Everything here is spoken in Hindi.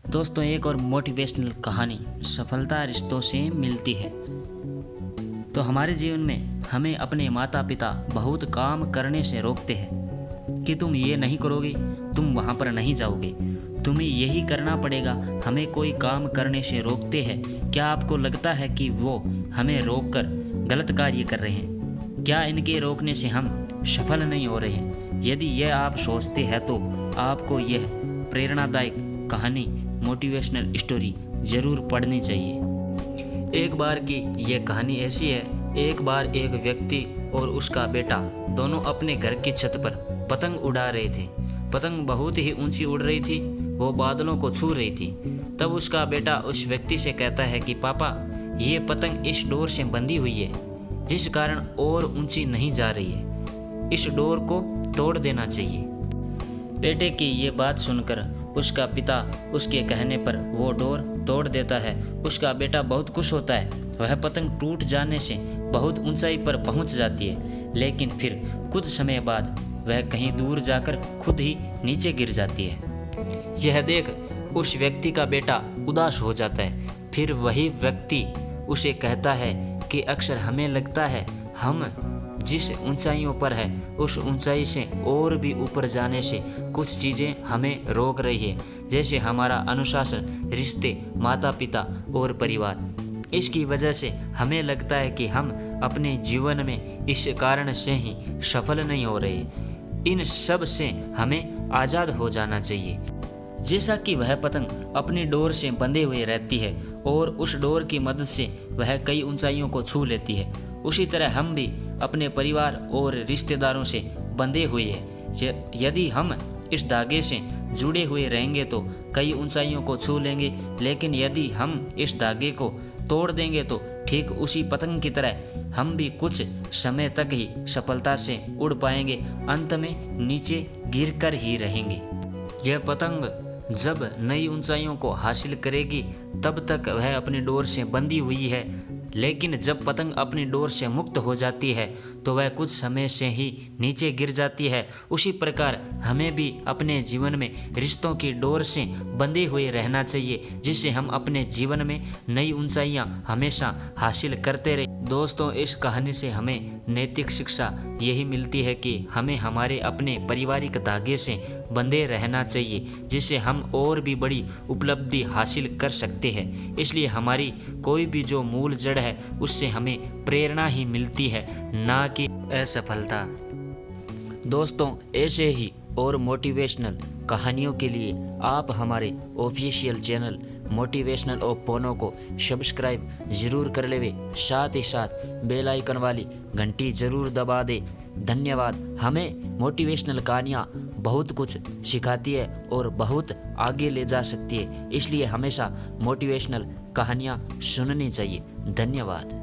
दोस्तों, एक और मोटिवेशनल कहानी सफलता रिश्तों से मिलती है। तो हमारे जीवन में हमें अपने माता पिता बहुत काम करने से रोकते हैं कि तुम ये नहीं करोगे, तुम वहाँ पर नहीं जाओगे, तुम्हें यही करना पड़ेगा। हमें कोई काम करने से रोकते हैं। क्या आपको लगता है कि वो हमें रोककर गलत कार्य कर रहे हैं? क्या इनके रोकने से हम सफल नहीं हो रहे हैं? यदि यह आप सोचते हैं तो आपको यह प्रेरणादायक कहानी, मोटिवेशनल स्टोरी ज़रूर पढ़नी चाहिए। एक बार की यह कहानी ऐसी है। एक बार एक व्यक्ति और उसका बेटा दोनों अपने घर की छत पर पतंग उड़ा रहे थे। पतंग बहुत ही ऊंची उड़ रही थी, वो बादलों को छू रही थी। तब उसका बेटा उस व्यक्ति से कहता है कि पापा, ये पतंग इस डोर से बंधी हुई है, जिस कारण और ऊंची नहीं जा रही है। इस डोर को तोड़ देना चाहिए। बेटे की ये बात सुनकर उसका पिता उसके कहने पर वो डोर तोड़ देता है। उसका बेटा बहुत खुश होता है। वह पतंग टूट जाने से बहुत ऊंचाई पर पहुंच जाती है, लेकिन फिर कुछ समय बाद वह कहीं दूर जाकर खुद ही नीचे गिर जाती है। यह देख उस व्यक्ति का बेटा उदास हो जाता है। फिर वही व्यक्ति उसे कहता है कि अक्सर हमें लगता है हम जिस ऊंचाइयों पर है उस ऊंचाई से और भी ऊपर जाने से कुछ चीज़ें हमें रोक रही है, जैसे हमारा अनुशासन, रिश्ते, माता पिता और परिवार। इसकी वजह से हमें लगता है कि हम अपने जीवन में इस कारण से ही सफल नहीं हो रहे। इन सब से हमें आज़ाद हो जाना चाहिए। जैसा कि वह पतंग अपनी डोर से बंधे हुए रहती है और उस डोर की मदद से वह कई ऊंचाइयों को छू लेती है, उसी तरह हम भी अपने परिवार और रिश्तेदारों से बंधे हुए हैं। यदि हम इस धागे से जुड़े हुए रहेंगे तो कई ऊंचाइयों को छू लेंगे, लेकिन यदि हम इस धागे को तोड़ देंगे तो ठीक उसी पतंग की तरह हम भी कुछ समय तक ही सफलता से उड़ पाएंगे, अंत में नीचे गिरकर ही रहेंगे। यह पतंग जब नई ऊंचाइयों को हासिल करेगी तब तक वह अपनी डोर से बंधी हुई है, लेकिन जब पतंग अपनी डोर से मुक्त हो जाती है तो वह कुछ समय से ही नीचे गिर जाती है। उसी प्रकार हमें भी अपने जीवन में रिश्तों की डोर से बंधे हुए रहना चाहिए, जिससे हम अपने जीवन में नई ऊंचाइयां हमेशा हासिल करते रहे। दोस्तों, इस कहानी से हमें नैतिक शिक्षा यही मिलती है कि हमें हमारे अपने पारिवारिक धागे से बंधे रहना चाहिए, जिससे हम और भी बड़ी उपलब्धि हासिल कर सकते हैं। इसलिए हमारी कोई भी जो मूल जड़ है उससे हमें प्रेरणा ही मिलती है, ना कि असफलता। दोस्तों, ऐसे ही और मोटिवेशनल कहानियों के लिए आप हमारे ऑफिशियल चैनल मोटिवेशनल ऑफ पोनो को सब्सक्राइब ज़रूर कर लेवे, साथ ही साथ बेल आइकन वाली घंटी ज़रूर दबा दे। धन्यवाद। हमें मोटिवेशनल कहानियाँ बहुत कुछ सिखाती है और बहुत आगे ले जा सकती है, इसलिए हमेशा मोटिवेशनल कहानियाँ सुननी चाहिए। धन्यवाद।